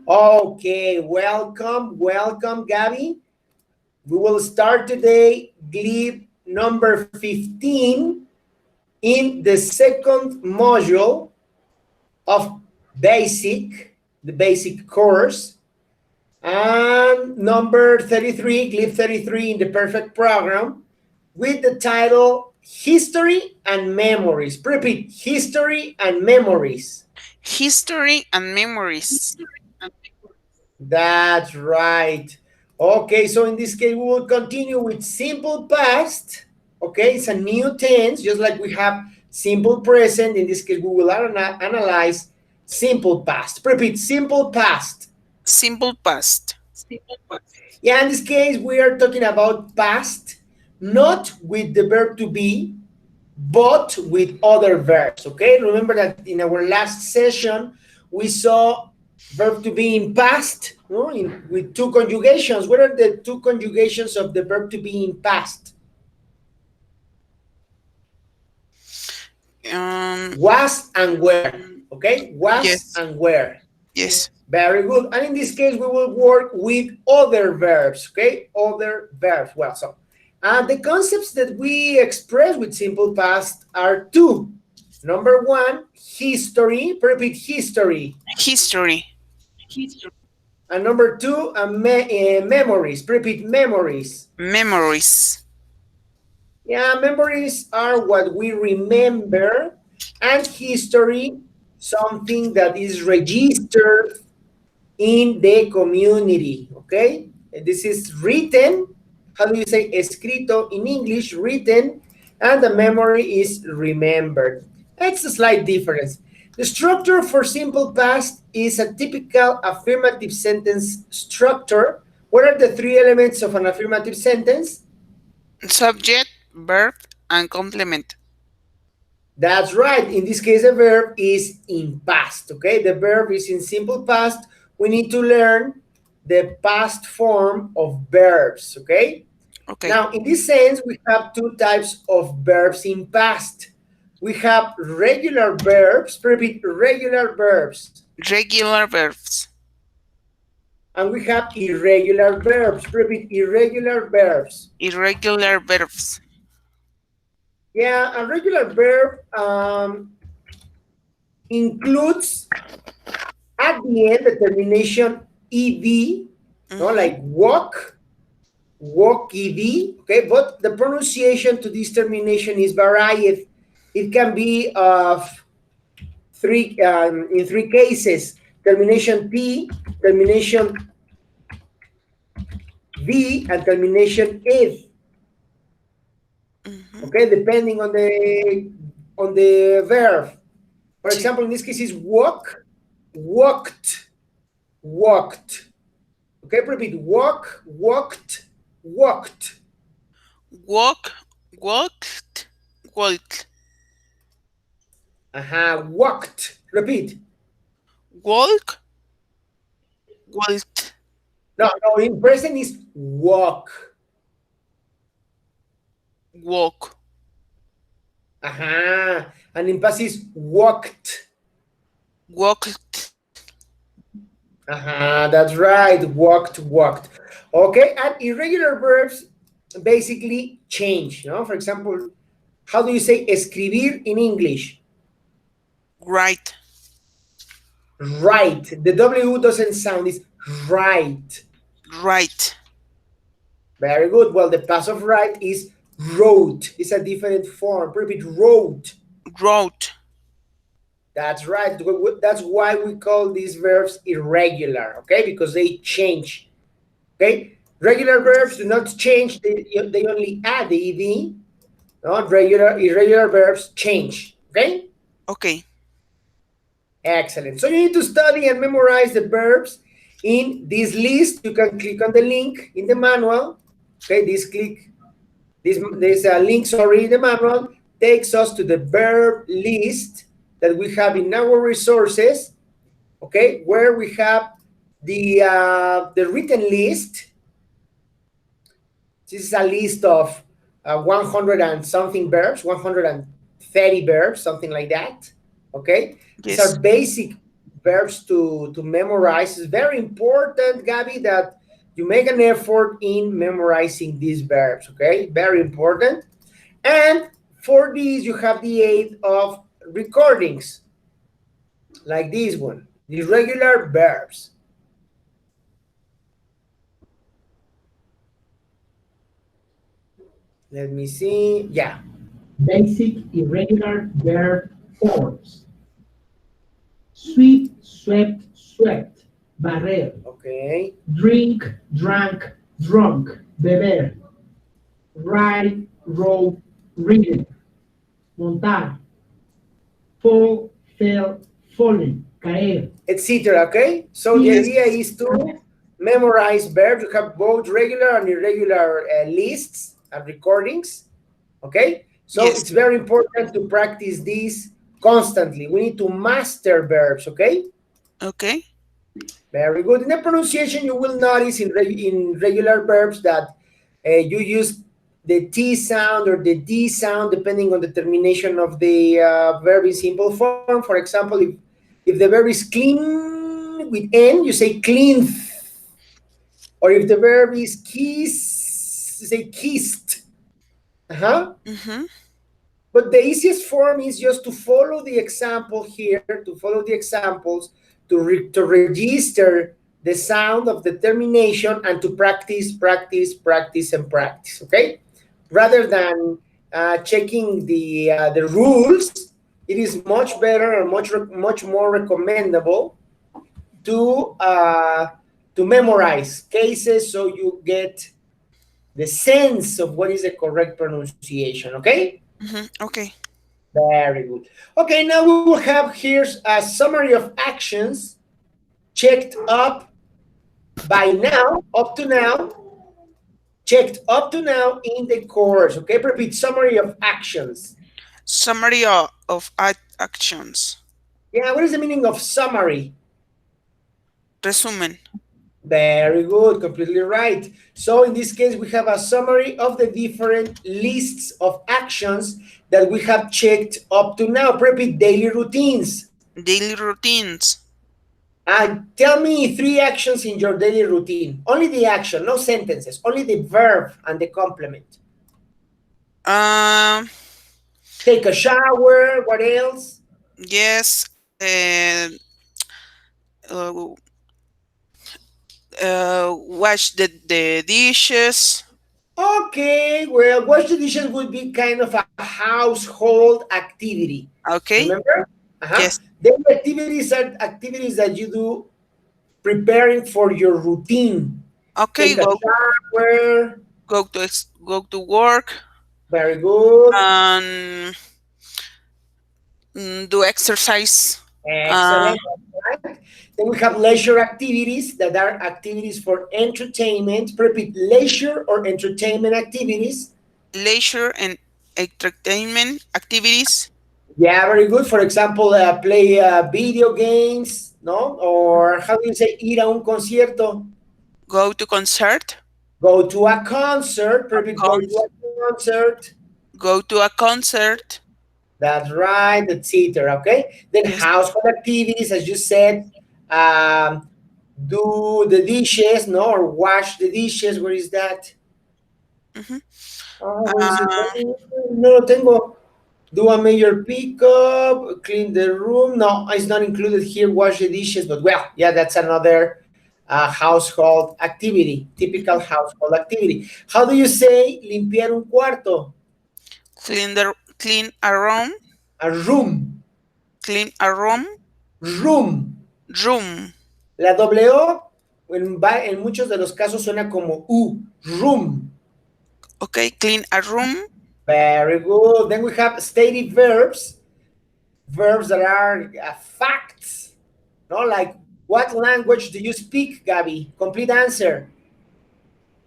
Okay, welcome, Gabby. We will start today Glib number 15 in the second module of the basic course, and number 33, Glib 33 in the perfect program, with the title History and Memories. Repeat, History and Memories. History and memories. That's right. Okay, so in this case, we will continue with simple past. Okay, it's a new tense, just like we have simple present. In this case, we will analyze simple past. Repeat, simple past. Simple past. Yeah, in this case, we are talking about past, not with the verb to be, but with other verbs. Okay, remember that in our last session, we saw verb to be in past, no? With two conjugations. What are the two conjugations of the verb to be in past? Was and were. Okay, was Yes. and were. Yes. Very good. And in this case, we will work with other verbs. Okay, other verbs. Well, so the concepts that we express with simple past are two. Number one, history. Repeat, history. History. And number two, memories. Repeat, memories. Memories. Yeah, memories are what we remember, and history, something that is registered in the community. Okay, this is written. How do you say escrito in English? Written, and the memory is remembered. That's a slight difference. The structure for simple past is a typical affirmative sentence structure. What are the three elements of an affirmative sentence? Subject, verb, and complement. That's right. In this case, the verb is in past. Okay, the verb is in simple past. We need to learn the past form of verbs. Okay. Okay. Now, in this sense, we have two types of verbs in past. We have regular verbs. Repeat, regular verbs. Regular verbs. And we have irregular verbs. Repeat, irregular verbs. Irregular verbs. Yeah, a regular verb includes at the end the termination ed, no, like walk, ed. Okay, but the pronunciation to this termination is varied. It can be of three in three cases: termination t, termination v, and termination ed. Okay, depending on the verb. For example, in this case is walk, walked, walked. Okay, repeat, walk, walked, walked. Walk, walked, walked. Walked. Repeat. Walk, walked. No, in present is walk. Walk. And in past is walked. Walked. That's right. Walked, walked. Okay, and irregular verbs basically change. No? For example, how do you say escribir in English? Right. Right. The W doesn't sound, it's right. Right. Very good. Well, the past of right is wrote. It's a different form. Repeat, wrote. Wrote. That's right. That's why we call these verbs irregular, okay? Because they change, okay? Regular verbs do not change. They only add the ed. No, irregular verbs change, okay? Okay. Excellent. So you need to study and memorize the verbs in this list. You can click on the link in the manual. Okay, this link, sorry, in the manual takes us to the verb list that we have in our resources. Okay, where we have the written list. This is a list of 100 and something verbs, 130 verbs, something like that. Okay, Yes. these are basic verbs to memorize. It's very important, Gabby, that you make an effort in memorizing these verbs, okay? Very important. And for this, you have the aid of recordings, like this one, the irregular verbs. Let me see. Yeah. Basic irregular verb forms. Sweep, swept, swept. Barrer. Okay. Drink, drank, drunk. Beber. Ride, rode, ridden. Montar. Fall, fell, fallen. Caer. Etc. Okay. So the Yes. idea is to memorize verbs. You have both regular and irregular lists and recordings. Okay. So Yes. it's very important to practice this constantly. We need to master verbs. Okay. Okay. Very good. In the pronunciation, you will notice in regular verbs that you use the T sound or the D sound depending on the termination of the verb in simple form. For example, if the verb is clean with N, you say clean. Or if the verb is kiss, you say kissed. Uh-huh. Mm-hmm. But the easiest form is just to follow the example here, to follow the examples, to register the sound of the termination and to practice, practice, practice, and practice. Okay, rather than checking the rules, it is much better and much more recommendable to uh, to memorize cases so you get the sense of what is the correct pronunciation. Okay. Mm-hmm. Okay. Very good. Okay, now we will have here a summary of actions checked up by now, up to now, checked up to now in the course. Okay, repeat summary of actions. Summary of actions. Yeah, what is the meaning of summary? Resumen. Very good, completely right. So in this case, we have a summary of the different lists of actions that we have checked up to now. Repeat daily routines. Daily routines. Tell me three actions in your daily routine. Only the action, no sentences. Only the verb and the complement. Um. Take a shower. What else? Yes. Uh, wash the dishes. Okay, well, wash the dishes would be kind of a household activity. Okay. Remember? Uh-huh. Yes. Then activities are activities that you do preparing for your routine. Okay. Take a shower. Go to work Very good. and do exercise. Uh, Excellent. Right. Then we have leisure activities that are activities for entertainment. Repeat leisure or entertainment activities. leisure and entertainment activities. Yeah, very good. For example, play video games, no? Or how do you say ir a un concierto? Go to concert. Go to a concert. A Repeat go to con- a concert. Go to a concert. That's right, etc. Okay. Then Yes. household activities, as you said, um, do the dishes, no, or wash the dishes. Where is that? Mm-hmm. Where is it? Uh, No lo tengo. Do a major pickup, clean the room. No, it's not included here. Wash the dishes, but well, yeah, that's another household activity, typical household activity. How do you say limpiar un cuarto? clean a room. A room. Clean a room. Room. Room. La W en muchos de los casos suena como U. Room. Okay. Clean a room. Very good. Then we have stative verbs, verbs that are facts. No, like what language do you speak, Gabby? Complete answer.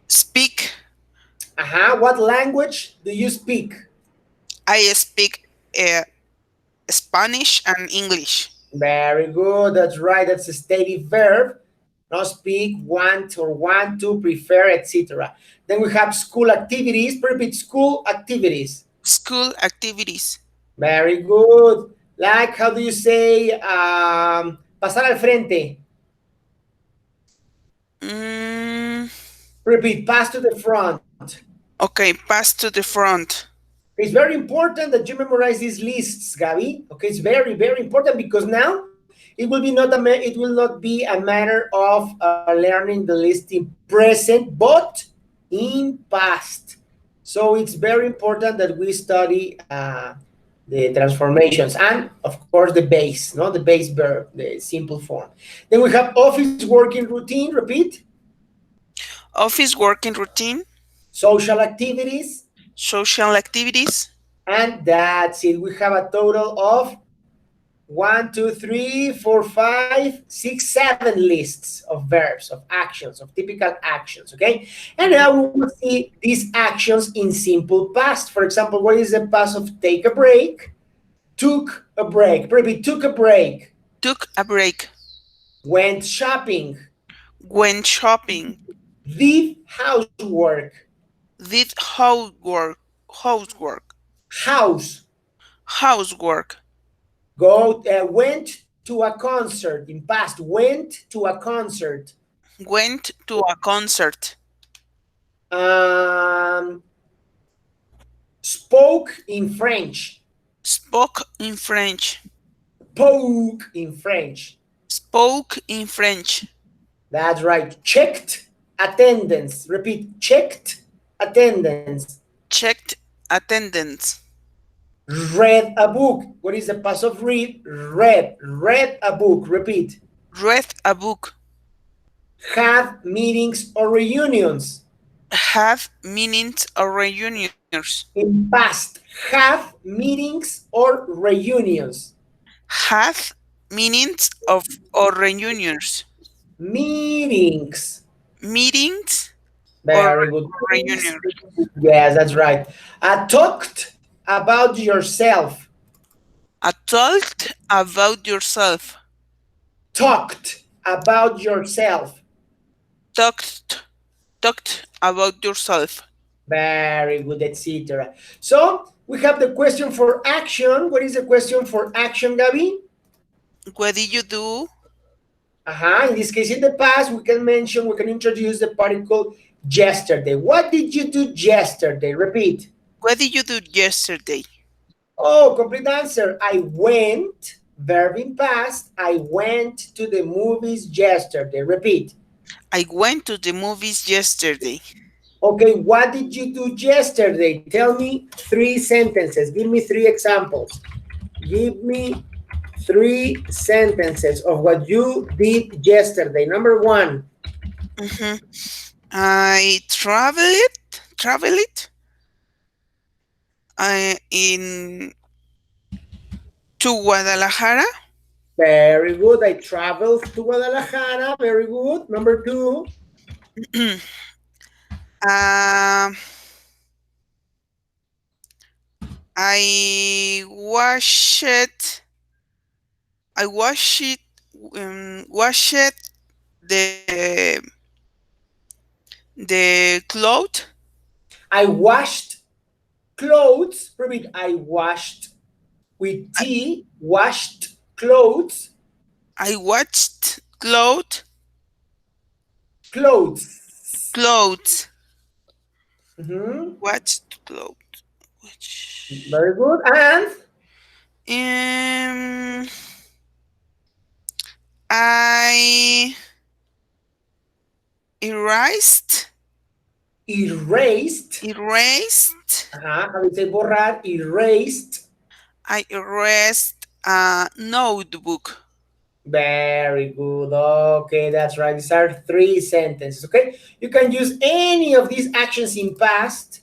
Speak. What language do you speak? I speak Spanish and English. Very good. That's right. That's a stative verb. No, speak, want to, prefer, etc. Then we have school activities. Repeat school activities. School activities. Very good. Like, how do you say Pasar al frente. Mm, Repeat, pass to the front. okay, pass to the front. It's very important that you memorize these lists, Gabi. Okay, it's very, very important because now it will not be a matter of learning the list in present, but in past. So it's very important that we study the transformations and, of course, the base, no, the base verb, the simple form. Then we have office working routine. Repeat. Office working routine, Social activities. social activities, And that's it. We have a total of 1, 2, 3, 4, 5, 6, 7 lists of verbs, of actions, of typical actions. Okay. And now we will see these actions in simple past. For example, what is the past of take a break? Took a break. Repeat, took a break. took a break, Went shopping. went shopping, Did housework. did House. housework, Went to a concert. In past, went to a concert. went to a concert, Um, spoke in French. spoke in French, Spoke in French. spoke in French, That's right. Checked attendance. Repeat. Checked attendance. checked attendance, Read a book. What is the past of read? Read. Read a book. Repeat. read a book, Had meetings or reunions. have meetings or reunions, In past, have meetings or reunions. have meetings of or reunions, Meetings. meetings or Very good. reunions. Yes, that's right. Talked about yourself. Talked about yourself. Talked about yourself. Talked about yourself. Very good, etc. So we have the question for action. What is the question for action, Gabi? What did you do? In this case, in the past, we can introduce the particle yesterday. What did you do yesterday? Repeat. What did you do yesterday? Oh, complete answer. I went, verb in past. I went to the movies yesterday. Repeat. I went to the movies yesterday. Okay, what did you do yesterday? Tell me 3 sentences. Give me 3 examples. Give me 3 sentences of what you did yesterday. Number 1. I traveled in to Guadalajara. Very good. I traveled to Guadalajara. Very good. Number 2. I washed the cloth. I washed clothes. Repeat. I washed with T. Washed clothes. I washed clothes. Clothes. Washed clothes. Very good. And I erased. How do you say borrar? Erased. I erased a notebook. Very good. Okay, that's right. These are 3 sentences. Okay, you can use any of these actions in past.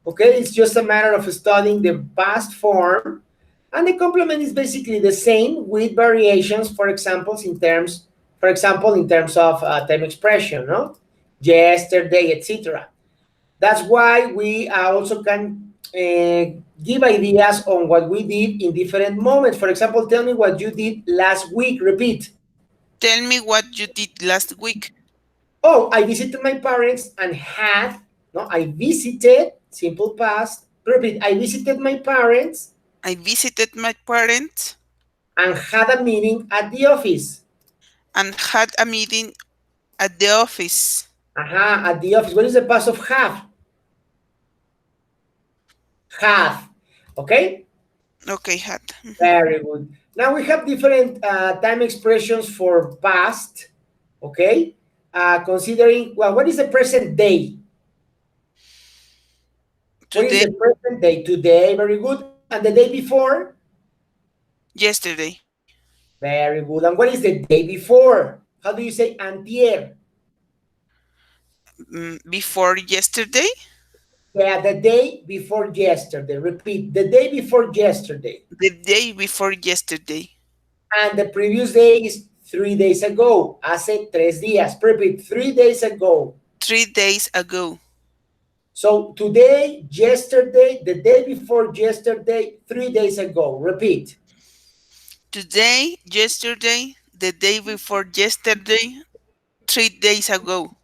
Okay, it's just a matter of studying the past form, and the complement is basically the same with variations. For example, in terms of time expression, no, yesterday, etc. That's why we also can give ideas on what we did in different moments. For example, tell me what you did last week. Repeat. Tell me what you did last week. Oh, I visited my parents and had, no, I visited, simple past. Repeat, I visited my parents I visited my parents and had a meeting at the office. and had a meeting at the office. At the office. What is the past of have? Have. Okay? Okay, had. Very good. Now we have different time expressions for past. Okay? Considering, well, what is the present day? What is the Today, present day? Today, very good. And the day before? yesterday. Very good. And what is the day before? How do you say antier? Before yesterday, Yeah, the day before yesterday. Repeat, the day before yesterday. the day before yesterday, And the previous day is 3 days ago. Hace 3 días. Repeat, 3 days ago. 3 days ago. So today, yesterday, the day before yesterday, 3 days ago. Repeat. Today, yesterday, the day before yesterday, 3 days ago.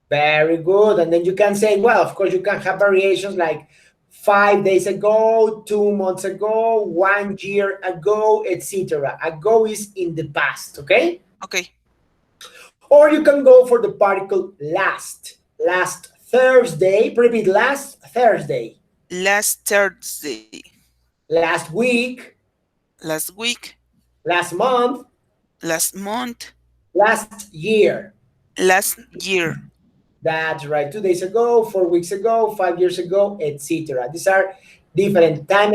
Very good. And then you can say, well, of course, you can have variations like 5 days ago, 2 months ago, 1 year ago, etc. Ago is in the past, okay? Okay. Or you can go for the particle last. Last Thursday. Repeat, last Thursday. Last Thursday, Last week. last week, Last month. last month, Last year. last year. That's right. 2 days ago, 4 weeks ago, 5 years ago, etc. These are different time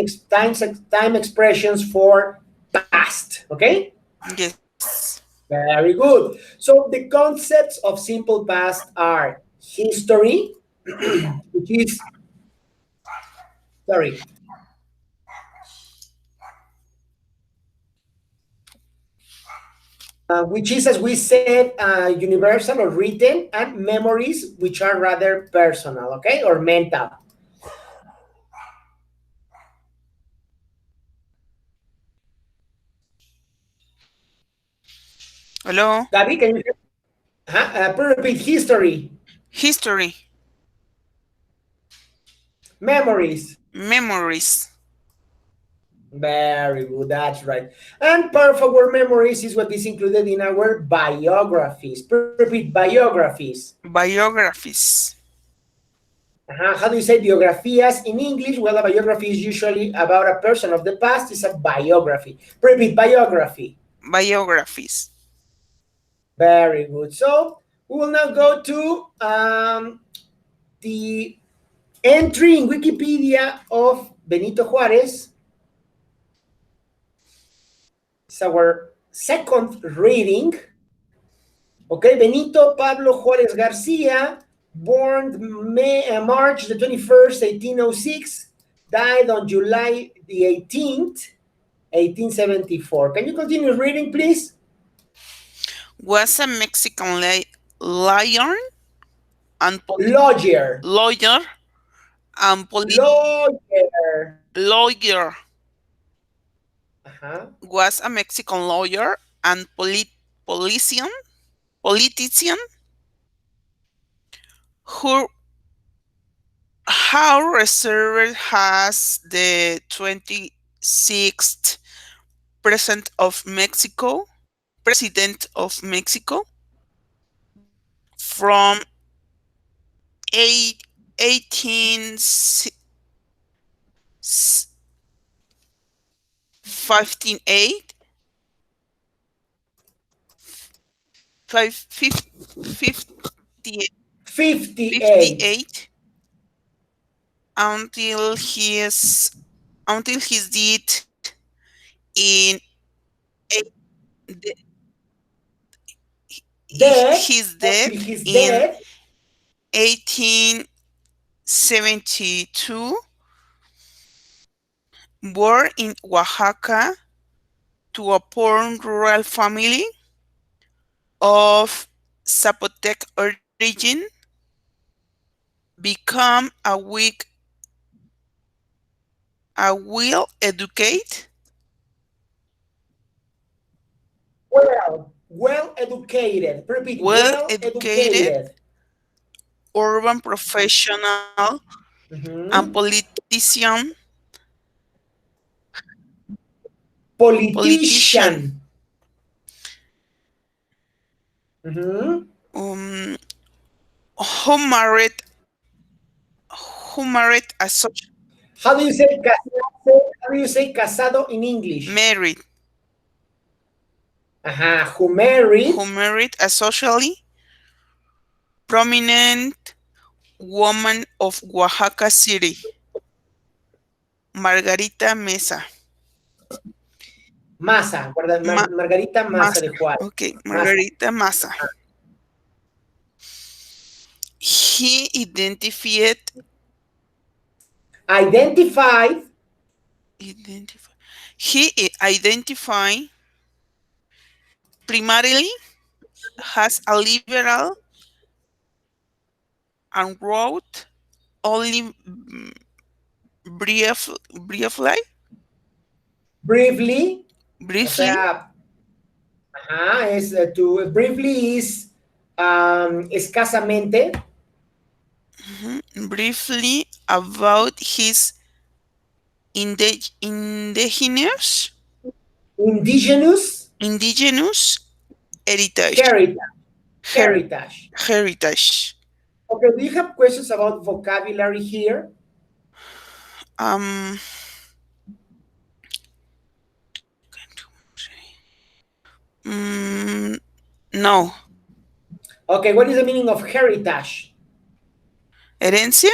expressions for past. Okay? Yes. Very good. So the concepts of simple past are history, which is, sorry, which is, as we said, universal or written, and memories, which are rather personal, okay, or mental. Hello. David, can you repeat history, History, memories? memories, Very good, that's right. And part of our memories is what is included in our biographies. Repeat, biographies. biographies, How do you say biografías in English? Well, a biography is usually about a person of the past. It's a biography. Repeat, biography. biographies. Very good. So we will now go to the entry in Wikipedia of Benito Juárez. It's our second reading. Okay, Benito Pablo Juárez Garcia, born March the 21st, 1806, died on July the 18th, 1874. Can you continue reading, please? Was a Mexican lion and Lawyer. lawyer and Lawyer. lawyer. Uh-huh. Was a Mexican lawyer and politician, politician who how reserved has the 26th president of Mexico from 1858 58. until his death in the, Death, his until death his in death. 1872, born in Oaxaca to a poor rural family of Zapotec origin, become a well educated, Well educated. Repeat, well well educated educated. urban professional and Mhm. politician Politician. Mhm. Um, who married who married a social How do you say casado? How do you say casado in English? married Who married? who married a socially prominent woman of Oaxaca City, Margarita Mesa. Masa, Ma- Margarita Masa de Masa. Juárez. Okay, Masa. Margarita Masa. He identified Identified identify identify primarily has a liberal and wrote only briefly briefly, o briefly sea, es briefly is escasamente, briefly about his indigenous indigenous indigenous heritage heritage. her- Heritage. heritage. Okay, do you have questions about vocabulary here? Um, mm, no. Okay, what is the meaning of heritage? Herencia?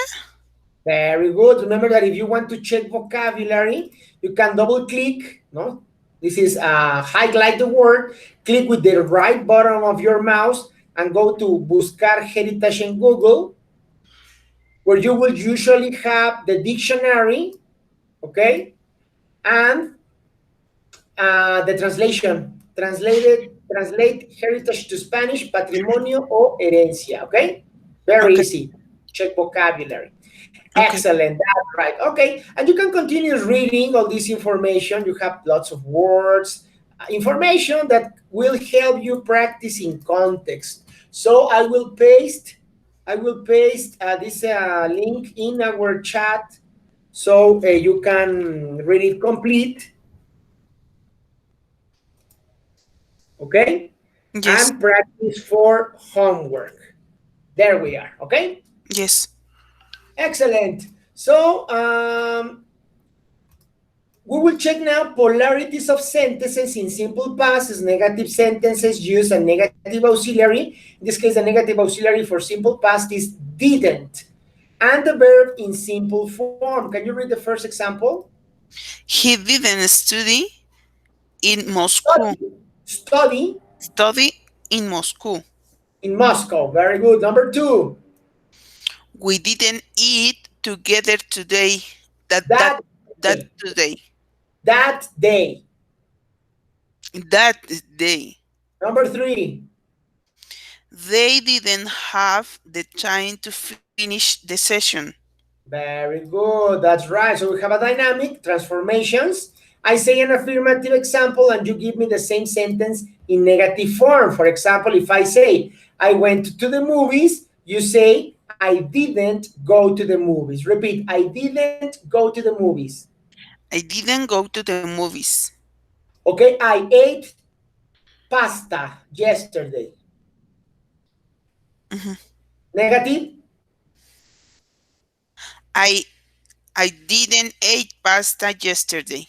Very good. Remember that if you want to check vocabulary, you can double click. No, this is highlight the word, click with the right button of your mouse, and go to Buscar Heritage in Google, where you will usually have the dictionary, okay, and the translation. Translate heritage to Spanish, patrimonio o herencia, okay? Very Okay, easy. Check vocabulary. okay. Excellent. That's right. Okay. And you can continue reading all this information. You have lots of words, information that will help you practice in context. So I will paste this link in our chat so you can read it complete. Okay. Yes, And practice for homework. There we are. Okay. yes. Excellent. So we will check now polarities of sentences in simple past as negative sentences use a negative auxiliary. In this case, the negative auxiliary for simple past is didn't. And the verb in simple form. Can you read the first example? He didn't in Moscow. Study Study in Moscow. in Moscow. Very good. Number two, We didn't eat together today. That that that that day. today. That day. That day. Number three, They didn't have the time to finish the session. very good. That's right. So we have a dynamic, transformations. I say an affirmative example and you give me the same sentence in negative form. For example, if I say, I went to the movies, you say, I didn't go to the movies. Repeat, I didn't go to the movies. I didn't go to the movies. Okay, I ate pasta yesterday. Mhm. Negative, I I didn't eat pasta yesterday.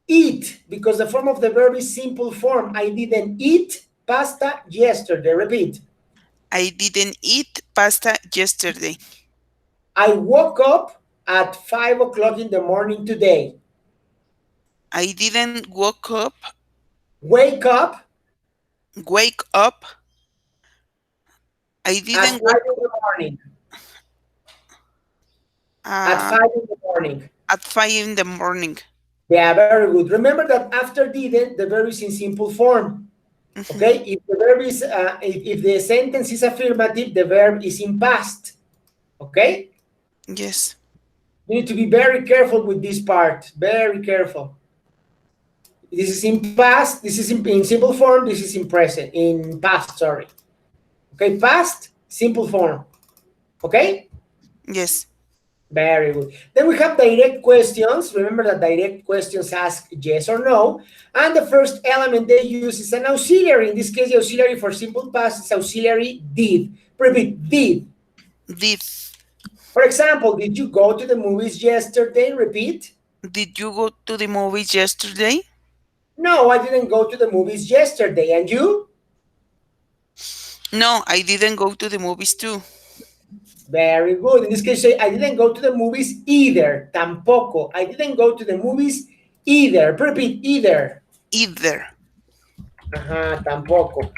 eat, because the form of the verb is simple form. I didn't eat pasta yesterday. Repeat. I didn't eat pasta yesterday. I woke up at 5 o'clock in the morning today. I didn't Wake up wake up. I at didn't 5 wake in the morning. At uh, 5 in the morning. at 5 in the morning. Yeah, very good. Remember that after didn't, the verb is in simple form. Mhm. Okay? If the verb is, if the sentence is affirmative, the verb is in past. Okay? Yes. You need to be very careful with this part. Very careful. This is in past, this is in simple form, this is in present, in past, sorry. Okay, past, simple form. Okay? Yes. Very good. Then we have direct questions. Remember that direct questions ask yes or no. And the first element they use is an auxiliary. In this case, the auxiliary for simple past is auxiliary did. Repeat, did. Did For example, did you go to the movies yesterday? Repeat. did you go to the movies yesterday? No, I didn't go to the movies yesterday. And you? No, I didn't go to the movies too. Very good. In this case, say, I didn't go to the movies either. Tampoco. I didn't go to the movies either. Repeat, either. Either. Ajá, tampoco.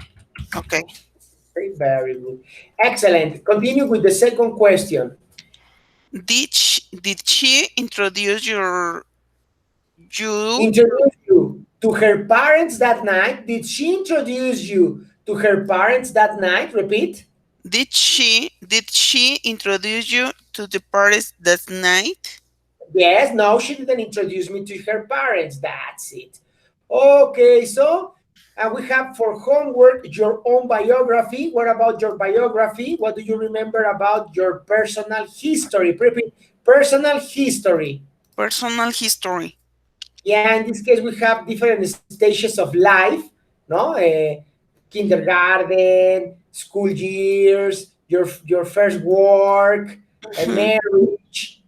Okay. Very good. Excellent. Continue with the second question. Did she introduce you? Introduce you to her parents that night. Did she introduce you to her parents that night? Repeat. Did she introduce you to the parties that night? Yes, no, she didn't introduce me to her parents. That's it. Okay, so we have for homework your own biography. What about your biography? What do you remember about your personal history? Repeat, personal history. Personal history. Yeah, in this case, we have different stages of life, no? Kindergarten, school years, your first work, a Mhm. marriage,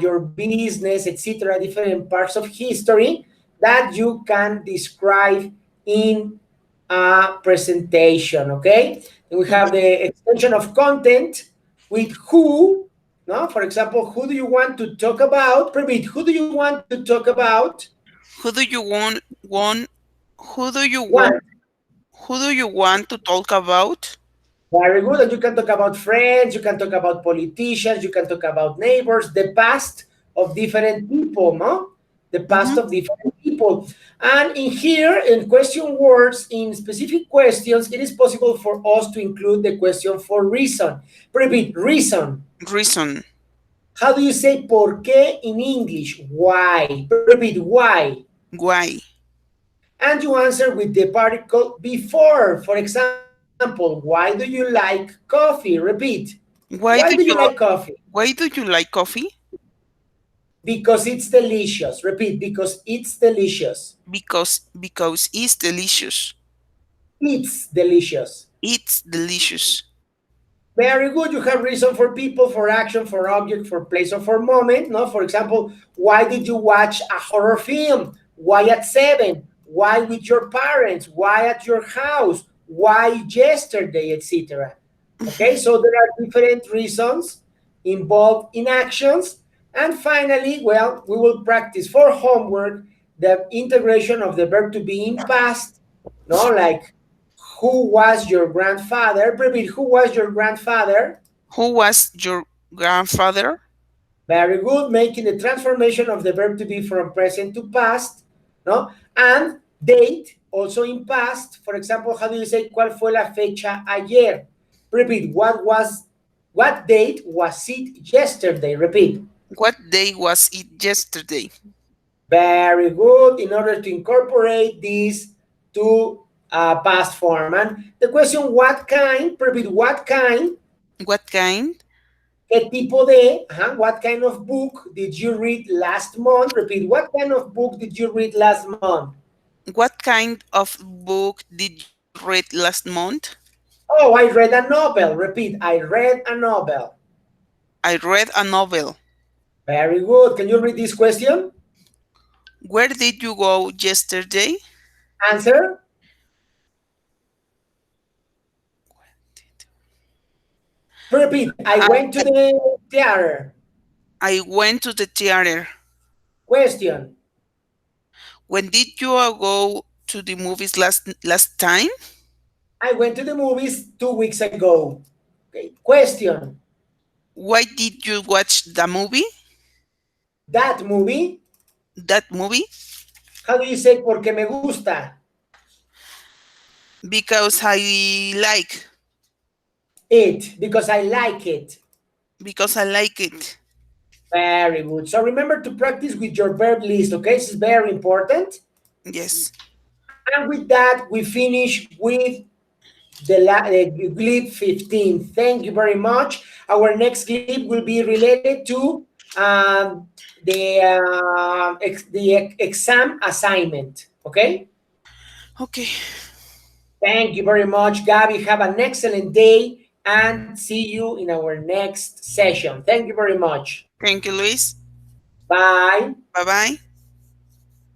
your business, etc. Different parts of history that you can describe in a presentation. Okay, and we have the extension of content with who. No, for example, who do you want to talk about? Repeat, who do you want to talk about? Who do you want who do you want One. who do you want to talk about? Very good. And you can talk about friends, you can talk about politicians, you can talk about neighbors, the past of different people, no? The past Mhm. of different people. And in here, in question words, in specific questions, it is possible for us to include the question for reason. Repeat, reason. Reason. How do you say por qué in English? Why? Repeat, why? Why? And you answer with the particle before. For example, why do you like coffee? Repeat. Why do you Why do like you coffee? why do you like coffee? Because it's delicious. Repeat, because it's delicious. Because it's delicious. It's delicious. It's delicious. Very good. You have reason for people, for action, for object, for place, or for moment. No, for example, why did you watch a horror film? Why at 7? Why with your parents? Why at your house? Why yesterday, etc. Okay, Mhm. so there are different reasons involved in actions. And finally, well, we will practice for homework the integration of the verb to be in past, no, like who was your grandfather? Repeat, who was your grandfather? Who was your grandfather? Very good, making the transformation of the verb to be from present to past, no? And date, also in past. For example, how do you say cuál fue la fecha ayer? Repeat, what date was it yesterday? Repeat. What day was it yesterday? Very good. In order to incorporate this to past form. And the question, what kind? Repeat, what kind? What kind? ¿Qué tipo de? What kind of book did you read last month? Repeat, what kind of book did you read last month? What kind of book did you read last month? Oh, I read a novel. Repeat, I read a novel. I read a novel. Very good. Can you read this question? Where did you go yesterday? Answer. Repeat, I I, went to the theater. I went to the theater. Question. When did you go to the movies last time? I went to the movies 2 weeks ago. Okay. Question. Why did you watch the movie? That movie. That movie? How do you say porque me gusta? Because I like. It. Because I like it. Because I like it. Very good. So remember to practice with your verb list, okay? This is very important. Yes. And with that, we finish with the Glib 15. Thank you very much. Our next Glib will be related to the exam assignment. Okay. Okay. Thank you very much, Gabby. Have an excellent day and see you in our next session. Thank you very much. Thank you, Luis. Bye. Bye bye.